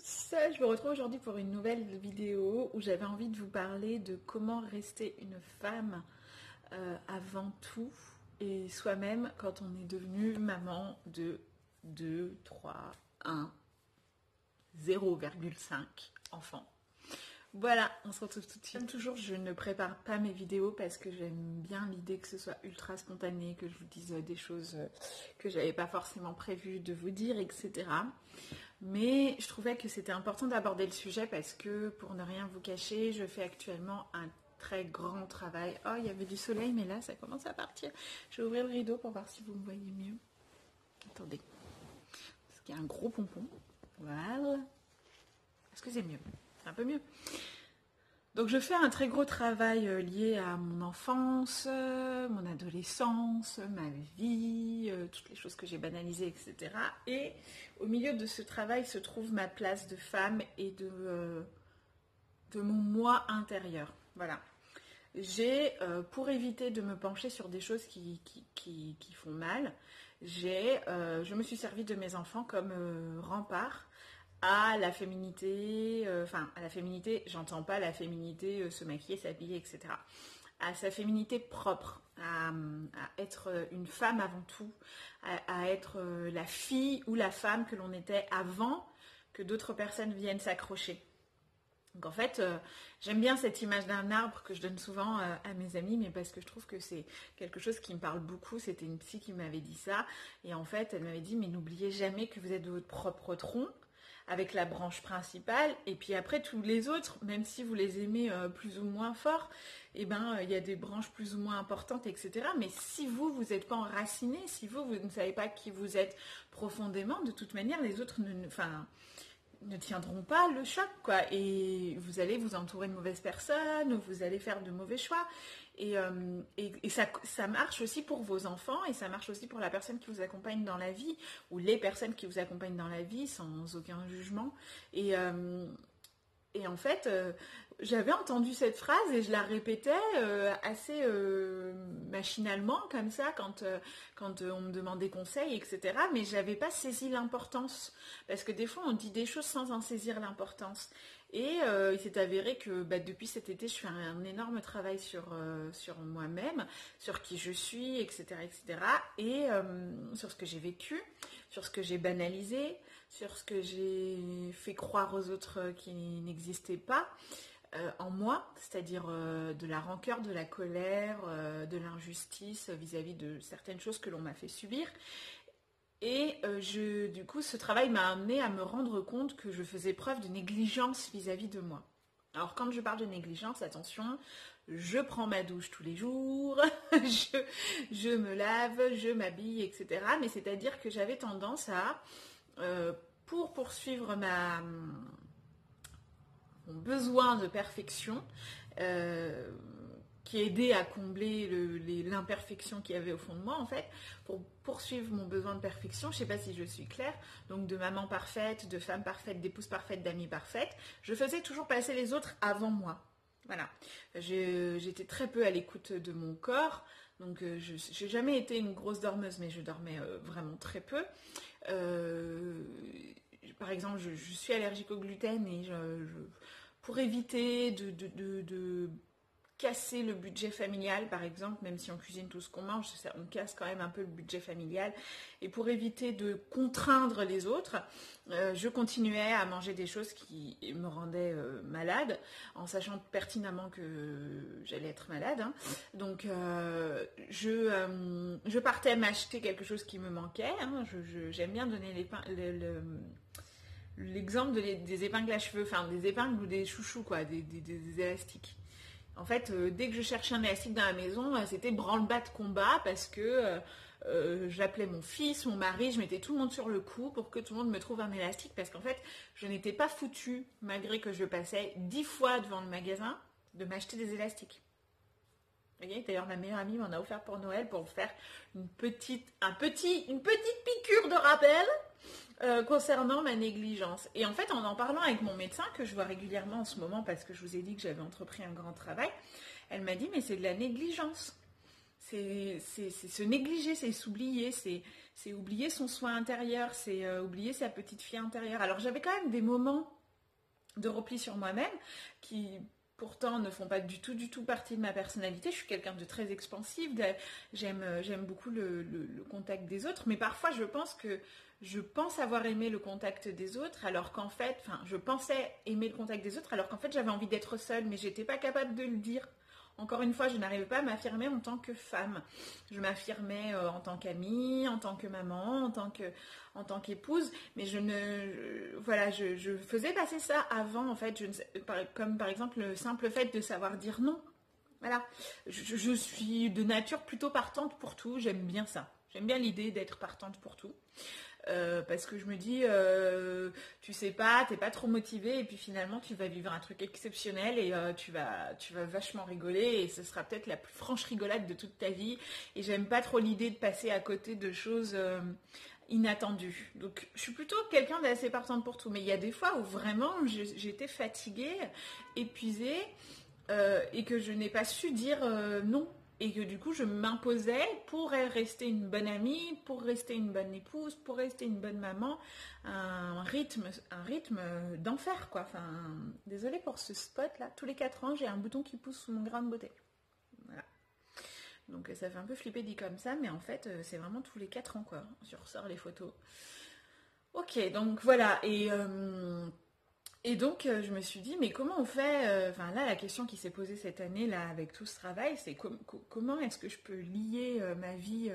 Je me retrouve aujourd'hui pour une nouvelle vidéo où j'avais envie de vous parler de comment rester une femme avant tout et soi-même quand on est devenu maman de 2, 3, 1, 0,5 enfants. Voilà, on se retrouve tout de suite. Comme toujours, je ne prépare pas mes vidéos parce que j'aime bien l'idée que ce soit ultra spontané, que je vous dise des choses que j'avais pas forcément prévu de vous dire, etc. Mais je trouvais que c'était important d'aborder le sujet parce que, pour ne rien vous cacher, je fais actuellement un très grand travail. Oh, il y avait du soleil, mais là, ça commence à partir. Je vais ouvrir le rideau pour voir si vous me voyez mieux. Attendez. Parce qu'il y a un gros pompon. Voilà. Est-ce que c'est mieux? C'est un peu mieux. Donc je fais un très gros travail lié à mon enfance, mon adolescence, ma vie, toutes les choses que j'ai banalisées, etc. Et au milieu de ce travail se trouve ma place de femme et de mon moi intérieur. Voilà. Pour éviter de me pencher sur des choses qui font mal, je me suis servie de mes enfants comme rempart à la féminité, à la féminité, j'entends pas la féminité se maquiller, s'habiller, etc. À sa féminité propre, à être une femme avant tout, à être la fille ou la femme que l'on était avant que d'autres personnes viennent s'accrocher. Donc en fait, j'aime bien cette image d'un arbre que je donne souvent à mes amis, mais parce que je trouve que c'est quelque chose qui me parle beaucoup. C'était une psy qui m'avait dit ça. Et en fait, elle m'avait dit, mais n'oubliez jamais que vous êtes de votre propre tronc, avec la branche principale, et puis après tous les autres, même si vous les aimez plus ou moins fort, eh ben il y a des branches plus ou moins importantes, etc. Mais si vous n'êtes pas enraciné, si vous ne savez pas qui vous êtes profondément, de toute manière, les autres ne tiendront pas le choc, quoi. Et vous allez vous entourer de mauvaises personnes, ou vous allez faire de mauvais choix. Et ça marche aussi pour vos enfants, et ça marche aussi pour la personne qui vous accompagne dans la vie, ou les personnes qui vous accompagnent dans la vie, sans aucun jugement. Et en fait, j'avais entendu cette phrase et je la répétais assez machinalement, comme ça, quand on me demandait conseil, etc. Mais je n'avais pas saisi l'importance. Parce que des fois, on dit des choses sans en saisir l'importance. Et il s'est avéré que depuis cet été, je fais un énorme travail sur moi-même, sur qui je suis, etc. etc. Et sur ce que j'ai vécu, sur ce que j'ai banalisé, sur ce que j'ai fait croire aux autres qui n'existaient pas en moi, c'est-à-dire de la rancœur, de la colère, de l'injustice vis-à-vis de certaines choses que l'on m'a fait subir. Et du coup, ce travail m'a amené à me rendre compte que je faisais preuve de négligence vis-à-vis de moi. Alors quand je parle de négligence, attention, je prends ma douche tous les jours, je me lave, je m'habille, etc. Mais c'est-à-dire que j'avais tendance à, pour poursuivre mon besoin de perfection, qui aidait à combler l'imperfection qu'il y avait au fond de moi, en fait, pour poursuivre mon besoin de perfection, je ne sais pas si je suis claire, donc de maman parfaite, de femme parfaite, d'épouse parfaite, d'amie parfaite, je faisais toujours passer les autres avant moi. Voilà. J'étais très peu à l'écoute de mon corps, donc je n'ai jamais été une grosse dormeuse, mais je dormais vraiment très peu. Par exemple, je suis allergique au gluten et pour éviter de casser le budget familial, par exemple, même si on cuisine tout ce qu'on mange, on casse quand même un peu le budget familial. Et pour éviter de contraindre les autres, je continuais à manger des choses qui me rendaient malade, en sachant pertinemment que j'allais être malade. Hein. Donc, je partais m'acheter quelque chose qui me manquait. Hein. J'aime bien donner l'exemple des épingles à cheveux, enfin des épingles ou des chouchous, quoi, des élastiques. En fait, dès que je cherchais un élastique dans la maison, c'était branle-bas de combat parce que j'appelais mon fils, mon mari, je mettais tout le monde sur le coup pour que tout le monde me trouve un élastique parce qu'en fait, je n'étais pas foutue, malgré que je passais 10 fois devant le magasin, de m'acheter des élastiques. Vous voyez, d'ailleurs, ma meilleure amie m'en a offert pour Noël pour faire une petite piqûre de rappel concernant ma négligence. Et en fait, en parlant avec mon médecin, que je vois régulièrement en ce moment parce que je vous ai dit que j'avais entrepris un grand travail, elle m'a dit, mais c'est de la négligence. C'est se négliger, c'est s'oublier, c'est oublier son soin intérieur, c'est oublier sa petite fille intérieure. Alors j'avais quand même des moments de repli sur moi-même, qui pourtant ne font pas du tout partie de ma personnalité. Je suis quelqu'un de très expansif, j'aime beaucoup le contact des autres, mais parfois je pense avoir aimé le contact des autres, alors qu'en fait, enfin, je pensais aimer le contact des autres, alors qu'en fait j'avais envie d'être seule, mais j'étais pas capable de le dire. Encore une fois, je n'arrivais pas à m'affirmer en tant que femme. Je m'affirmais en tant qu'amie, en tant que maman, en tant qu'épouse, mais voilà, je faisais passer ça avant, en fait, comme par exemple le simple fait de savoir dire non. Voilà, je suis de nature plutôt partante pour tout, j'aime bien ça. J'aime bien l'idée d'être partante pour tout. Parce que je me dis, tu sais pas, t'es pas trop motivée et puis finalement tu vas vivre un truc exceptionnel et tu vas vachement rigoler et ce sera peut-être la plus franche rigolade de toute ta vie. Et j'aime pas trop l'idée de passer à côté de choses inattendues. Donc je suis plutôt quelqu'un d'assez partante pour tout, mais il y a des fois où vraiment j'étais fatiguée, épuisée et que je n'ai pas su dire non. Et que du coup, je m'imposais pour rester une bonne amie, pour rester une bonne épouse, pour rester une bonne maman, un rythme d'enfer, quoi. Enfin, désolée pour ce spot là. Tous les 4 ans, j'ai un bouton qui pousse sous mon grain de beauté. Voilà. Donc ça fait un peu flipper dit comme ça, mais en fait, c'est vraiment tous les 4 ans, quoi. Je ressors les photos. Ok, donc voilà. Et donc, je me suis dit, mais comment on fait enfin, là, la question qui s'est posée cette année, là, avec tout ce travail, c'est comment est-ce que je peux lier ma vie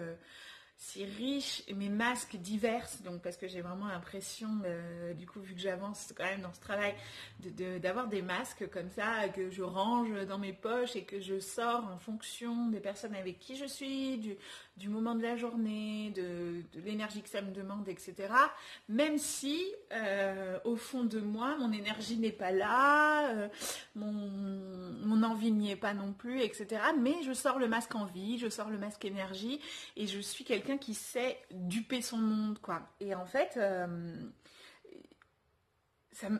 si riche et mes masques diverses, donc parce que j'ai vraiment l'impression, du coup, vu que j'avance quand même dans ce travail, d'avoir des masques comme ça, que je range dans mes poches et que je sors en fonction des personnes avec qui je suis, du moment de la journée, de l'énergie que ça me demande, etc. Même si, au fond de moi, mon énergie n'est pas là, mon envie n'y est pas non plus, etc. Mais je sors le masque envie, je sors le masque énergie, et je suis quelqu'un qui sait duper son monde, quoi. Et en fait,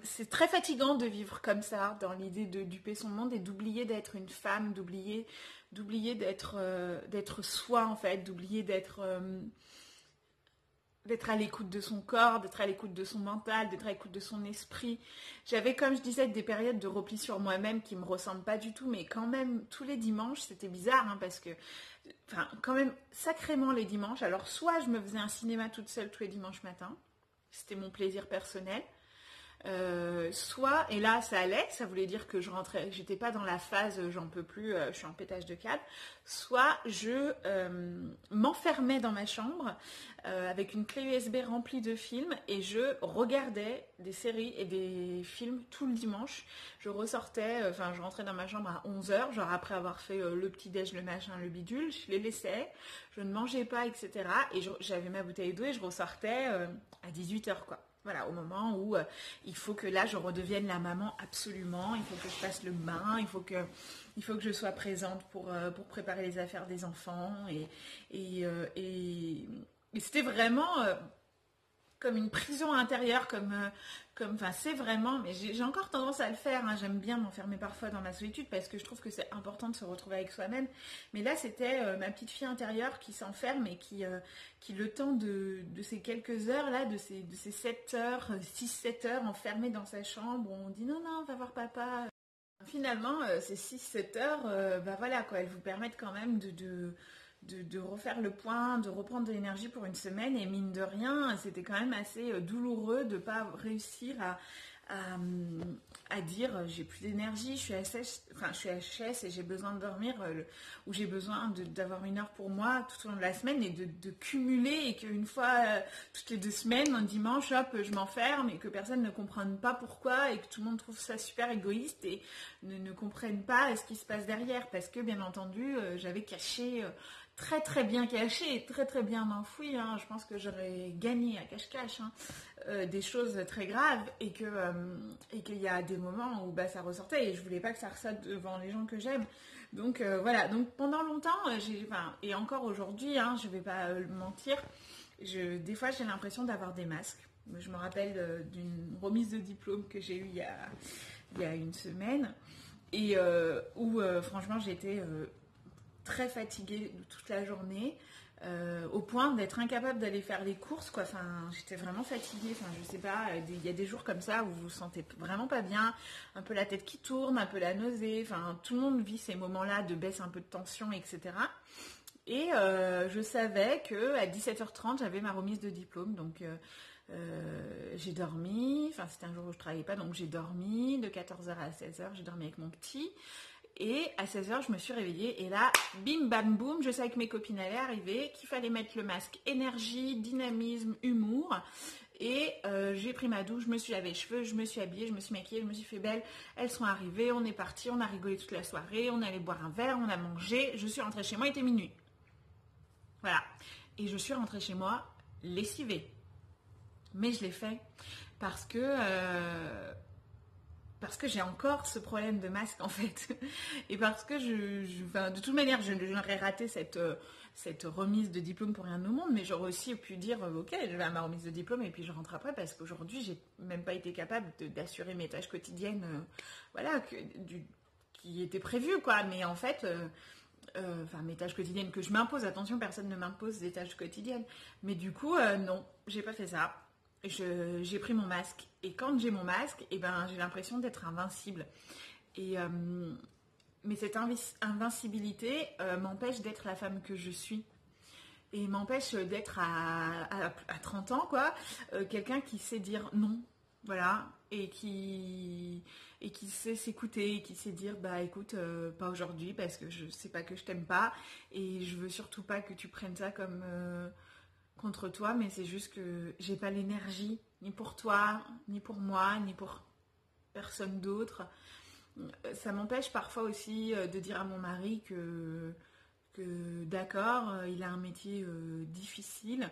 c'est très fatigant de vivre comme ça, dans l'idée de duper son monde et d'oublier d'être une femme, d'oublier d'être soi, en fait, d'oublier d'être à l'écoute de son corps, d'être à l'écoute de son mental, d'être à l'écoute de son esprit. J'avais, comme je disais, des périodes de repli sur moi-même qui me ressemblent pas du tout, mais quand même, tous les dimanches, c'était bizarre, hein, parce que, enfin, quand même, sacrément les dimanches. Alors, soit je me faisais un cinéma toute seule tous les dimanches matins, c'était mon plaisir personnel, soit, et là ça allait, ça voulait dire que je rentrais, j'étais pas dans la phase j'en peux plus, je suis en pétage de câble, soit je m'enfermais dans ma chambre avec une clé USB remplie de films et je regardais des séries et des films tout le dimanche. Je ressortais, enfin je rentrais dans ma chambre à 11h, genre après avoir fait le petit déj, le machin, le bidule, je les laissais, je ne mangeais pas, etc. Et j'avais ma bouteille d'eau et je ressortais à 18h, quoi. Voilà, au moment où il faut que là je redevienne la maman absolument, il faut que je fasse le bain, il faut que je sois présente pour préparer les affaires des enfants et c'était vraiment comme une prison intérieure, enfin c'est vraiment, mais j'ai encore tendance à le faire, hein. J'aime bien m'enfermer parfois dans ma solitude parce que je trouve que c'est important de se retrouver avec soi-même, mais là c'était ma petite fille intérieure qui s'enferme et qui le temps de ces quelques heures là, de ces 7 heures, 6-7 heures enfermée dans sa chambre, où on dit non, va voir papa. Finalement, ces 6-7 heures, bah voilà quoi, elles vous permettent quand même de refaire le point, de reprendre de l'énergie pour une semaine, et mine de rien, c'était quand même assez douloureux de ne pas réussir à dire j'ai plus d'énergie, je suis HS et j'ai besoin de dormir, ou j'ai besoin d'avoir 1 heure pour moi tout au long de la semaine, et de cumuler, et qu'une fois toutes les 2 semaines, un dimanche, hop, je m'enferme, et que personne ne comprenne pas pourquoi, et que tout le monde trouve ça super égoïste et ne comprenne pas ce qui se passe derrière, parce que bien entendu j'avais caché très très bien caché et très très bien enfoui, hein. Je pense que j'aurais gagné à cache-cache, hein, des choses très graves, et qu'il y a des moments où bah, ça ressortait et je voulais pas que ça ressorte devant les gens que j'aime. Donc voilà, donc pendant longtemps, et encore aujourd'hui, hein, je vais pas mentir, des fois j'ai l'impression d'avoir des masques. Je me rappelle d'une remise de diplôme que j'ai eue il y a 1 semaine, et où franchement j'étais très fatiguée toute la journée. au point d'être incapable d'aller faire les courses, quoi. Enfin, j'étais vraiment fatiguée. Enfin, je sais pas, il y a des jours comme ça où vous vous sentez vraiment pas bien, un peu la tête qui tourne, un peu la nausée. Enfin, tout le monde vit ces moments-là de baisse un peu de tension, etc. Et je savais que à 17h30, j'avais ma remise de diplôme. Donc, j'ai dormi. Enfin, c'était un jour où je travaillais pas, donc j'ai dormi de 14h à 16h. J'ai dormi avec mon petit. Et à 16h, je me suis réveillée et là, bim bam boum, je savais que mes copines allaient arriver, qu'il fallait mettre le masque énergie, dynamisme, humour. Et j'ai pris ma douche, je me suis lavé les cheveux, je me suis habillée, je me suis maquillée, je me suis fait belle. Elles sont arrivées, on est parti, on a rigolé toute la soirée, on allait boire un verre, on a mangé. Je suis rentrée chez moi, il était minuit. Voilà. Et je suis rentrée chez moi lessivée. Mais je l'ai fait parce que j'ai encore ce problème de masque en fait. Et parce que enfin, de toute manière, je n'aurais raté cette remise de diplôme pour rien au monde, mais j'aurais aussi pu dire ok, je vais à ma remise de diplôme et puis je rentre après parce qu'aujourd'hui, j'ai même pas été capable d'assurer mes tâches quotidiennes, voilà, qui étaient prévues quoi. Mais en fait, enfin mes tâches quotidiennes que je m'impose, attention, personne ne m'impose des tâches quotidiennes. Mais du coup, non, j'ai pas fait ça. J'ai pris mon masque et quand j'ai mon masque, eh ben, j'ai l'impression d'être invincible. Et, mais cette invincibilité m'empêche d'être la femme que je suis et m'empêche d'être à 30 ans, quoi, quelqu'un qui sait dire non, voilà, et qui sait s'écouter, et qui sait dire bah écoute, pas aujourd'hui parce que je sais pas que je t'aime pas et je veux surtout pas que tu prennes ça comme contre toi, mais c'est juste que j'ai pas l'énergie, ni pour toi, ni pour moi, ni pour personne d'autre. Ça m'empêche parfois aussi de dire à mon mari que d'accord, il a un métier difficile,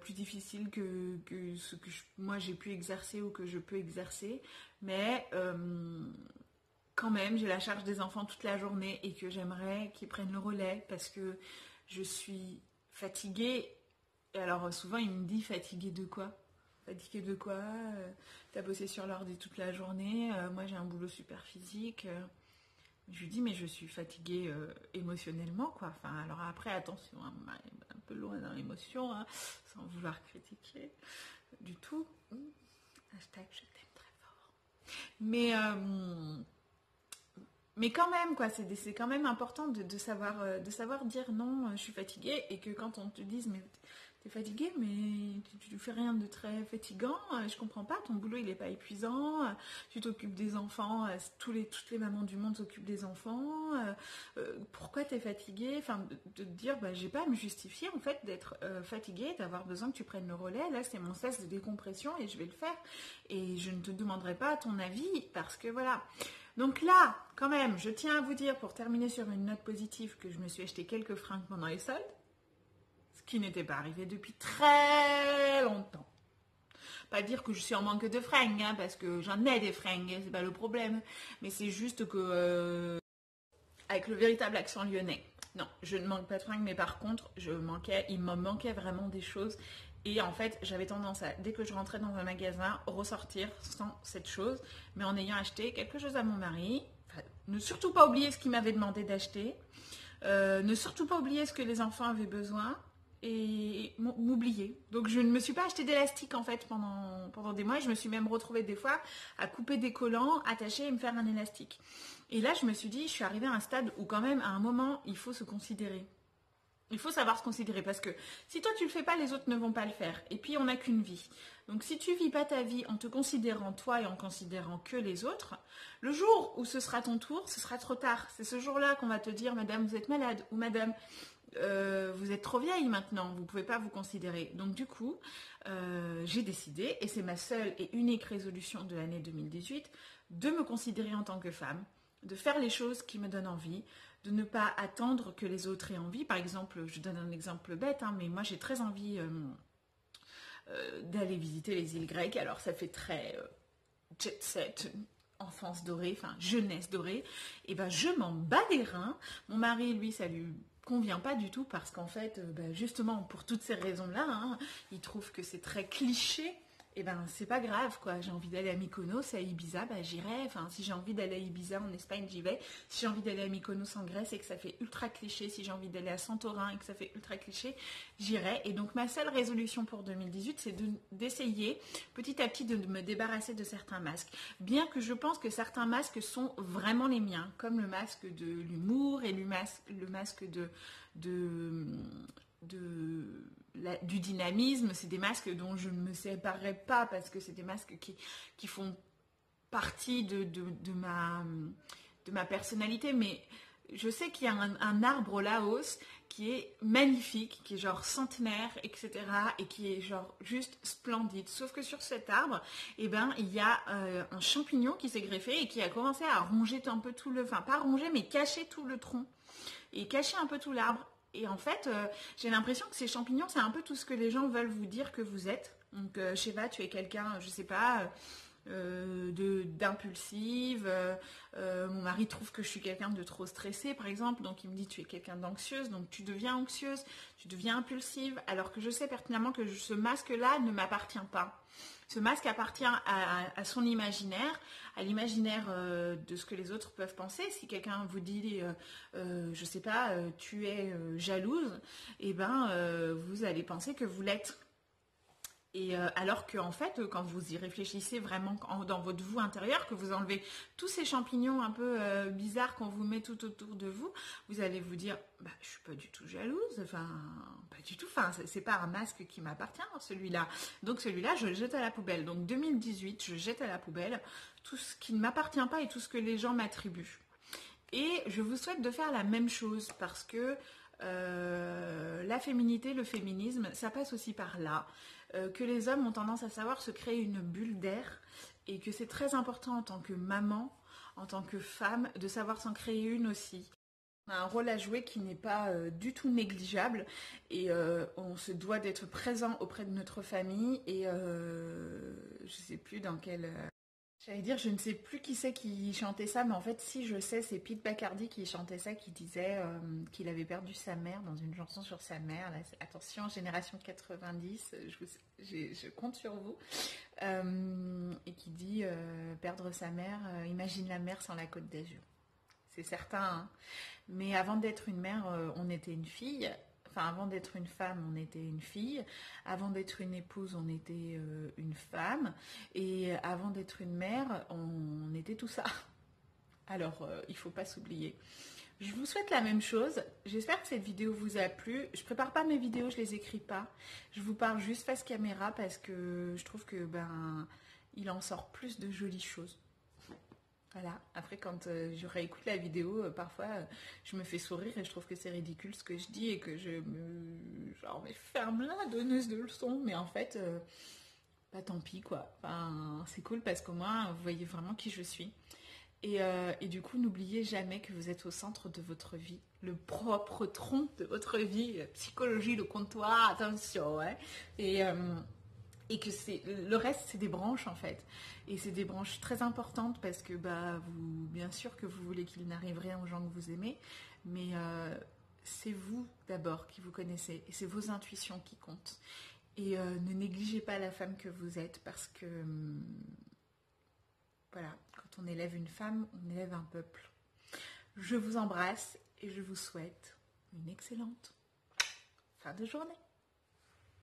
plus difficile que ce que moi j'ai pu exercer ou que je peux exercer, mais quand même j'ai la charge des enfants toute la journée et que j'aimerais qu'ils prennent le relais parce que je suis fatiguée. Et alors souvent il me dit fatiguée de quoi? Fatiguée de quoi? T'as bossé sur l'ordi toute la journée, moi j'ai un boulot super physique. Je lui dis mais je suis fatiguée émotionnellement quoi. Enfin alors après attention, hein, un peu loin dans l'émotion, hein, sans vouloir critiquer du tout. Hashtag je t'aime très fort. Mais quand même quoi, c'est quand même important de savoir dire non, je suis fatiguée et que quand on te dise mais t'es fatiguée mais tu fais rien de très fatigant, je comprends pas, ton boulot il est pas épuisant, tu t'occupes des enfants, toutes les mamans du monde s'occupent des enfants, pourquoi t'es fatiguée, enfin de te dire bah j'ai pas à me justifier en fait d'être fatiguée, d'avoir besoin que tu prennes le relais, là c'est mon sas de décompression et je vais le faire et je ne te demanderai pas ton avis parce que voilà. Donc là, quand même, je tiens à vous dire, pour terminer sur une note positive, que je me suis acheté quelques fringues pendant les soldes, ce qui n'était pas arrivé depuis très longtemps. Pas dire que je suis en manque de fringues, hein, parce que j'en ai des fringues, c'est pas le problème. Mais c'est juste que, avec le véritable accent lyonnais, non, je ne manque pas de fringues, mais par contre, il me manquait vraiment des choses. Et en fait, j'avais tendance à, dès que je rentrais dans un magasin, ressortir sans cette chose, mais en ayant acheté quelque chose à mon mari. Enfin, ne surtout pas oublier ce qu'il m'avait demandé d'acheter. Ne surtout pas oublier ce que les enfants avaient besoin. Et m'oublier. Donc je ne me suis pas acheté d'élastique en fait pendant des mois. Et je me suis même retrouvée des fois à couper des collants, attacher et me faire un élastique. Et là, je me suis dit, je suis arrivée à un stade où quand même, à un moment, il faut se considérer. Il faut savoir se considérer parce que si toi tu le fais pas, les autres ne vont pas le faire. Et puis on n'a qu'une vie. Donc si tu vis pas ta vie en te considérant toi et en considérant que les autres, le jour où ce sera ton tour, ce sera trop tard. C'est ce jour-là qu'on va te dire madame vous êtes malade ou madame vous êtes trop vieille maintenant, vous pouvez pas vous considérer. Donc du coup, j'ai décidé, et c'est ma seule et unique résolution de l'année 2018, de me considérer en tant que femme, de faire les choses qui me donnent envie, de ne pas attendre que les autres aient envie. Par exemple, je donne un exemple bête, hein, mais moi j'ai très envie d'aller visiter les îles grecques. Alors ça fait très jet set, enfance dorée, enfin jeunesse dorée. Et ben je m'en bats les reins. Mon mari, lui, ça lui convient pas du tout parce qu'en fait, justement pour toutes ces raisons-là, hein, il trouve que c'est très cliché et ben c'est pas grave quoi. J'ai envie d'aller à Mykonos, à Ibiza, bah j'irai. Enfin, si j'ai envie d'aller à Ibiza en Espagne, j'y vais. Si j'ai envie d'aller à Mykonos en Grèce et que ça fait ultra cliché, si j'ai envie d'aller à Santorin et que ça fait ultra cliché, j'irai. Et donc ma seule résolution pour 2018, c'est d'essayer petit à petit de me débarrasser de certains masques. Bien que je pense que certains masques sont vraiment les miens, comme le masque de l'humour et le masque du dynamisme. C'est des masques dont je ne me séparerai pas parce que c'est des masques qui font partie de ma personnalité. Mais je sais qu'il y a un arbre au Laos qui est magnifique, qui est genre centenaire, etc. et qui est genre juste splendide. Sauf que sur cet arbre, eh ben, il y a un champignon qui s'est greffé et qui a commencé à ronger un peu tout le... Enfin, pas ronger, mais cacher tout le tronc. Et cacher un peu tout l'arbre. Et en fait, j'ai l'impression que ces champignons, c'est un peu tout ce que les gens veulent vous dire que vous êtes. Donc, Sheva, tu es quelqu'un, je sais pas, d'impulsive. Mon mari trouve que je suis quelqu'un de trop stressé, par exemple. Donc, il me dit, tu es quelqu'un d'anxieuse. Donc, tu deviens anxieuse, tu deviens impulsive. Alors que je sais pertinemment que ce masque-là ne m'appartient pas. Ce masque appartient à son imaginaire, à l'imaginaire de ce que les autres peuvent penser. Si quelqu'un vous dit, je sais pas, tu es jalouse, et ben vous allez penser que vous l'êtes. Et alors que en fait, quand vous y réfléchissez vraiment dans votre vous intérieur, que vous enlevez tous ces champignons un peu bizarres qu'on vous met tout autour de vous, vous allez vous dire, bah, je suis pas du tout jalouse, enfin, pas du tout, enfin, c'est pas un masque qui m'appartient, celui-là. Donc celui-là, je le jette à la poubelle. Donc 2018, je jette à la poubelle tout ce qui ne m'appartient pas et tout ce que les gens m'attribuent. Et je vous souhaite de faire la même chose parce que la féminité, le féminisme, ça passe aussi par là. Que les hommes ont tendance à savoir se créer une bulle d'air et que c'est très important en tant que maman, en tant que femme, de savoir s'en créer une aussi. On a un rôle à jouer qui n'est pas du tout négligeable et on se doit d'être présent auprès de notre famille et je sais plus dans quel... J'allais dire, je ne sais plus qui c'est qui chantait ça, mais en fait, si je sais, c'est Pete Bacardi qui chantait ça, qui disait qu'il avait perdu sa mère dans une chanson sur sa mère. Là, attention, génération 90, je compte sur vous. Et qui dit perdre sa mère, imagine la mère sans la Côte d'Azur. C'est certain, hein. Mais avant d'être une mère, on était une fille. Enfin, avant d'être une femme, on était une fille. Avant d'être une épouse, on était une femme. Et avant d'être une mère, on était tout ça. Alors, il ne faut pas s'oublier. Je vous souhaite la même chose. J'espère que cette vidéo vous a plu. Je prépare pas mes vidéos, je les écris pas. Je vous parle juste face caméra parce que je trouve que il en sort plus de jolies choses. Voilà, après quand je réécoute la vidéo, parfois je me fais sourire et je trouve que c'est ridicule ce que je dis et que je me... Genre, mais ferme-la, donneuse de leçons. Mais en fait, bah tant pis quoi. Enfin, c'est cool parce qu'au moins vous voyez vraiment qui je suis. Et du coup, n'oubliez jamais que vous êtes au centre de votre vie, le propre tronc de votre vie, psychologie, le comptoir, attention, ouais. Et que le reste, c'est des branches en fait. Et c'est des branches très importantes parce que bien sûr que vous voulez qu'il n'arrive rien aux gens que vous aimez, mais c'est vous d'abord qui vous connaissez et c'est vos intuitions qui comptent. Et ne négligez pas la femme que vous êtes parce que voilà, quand on élève une femme, on élève un peuple. Je vous embrasse et je vous souhaite une excellente fin de journée.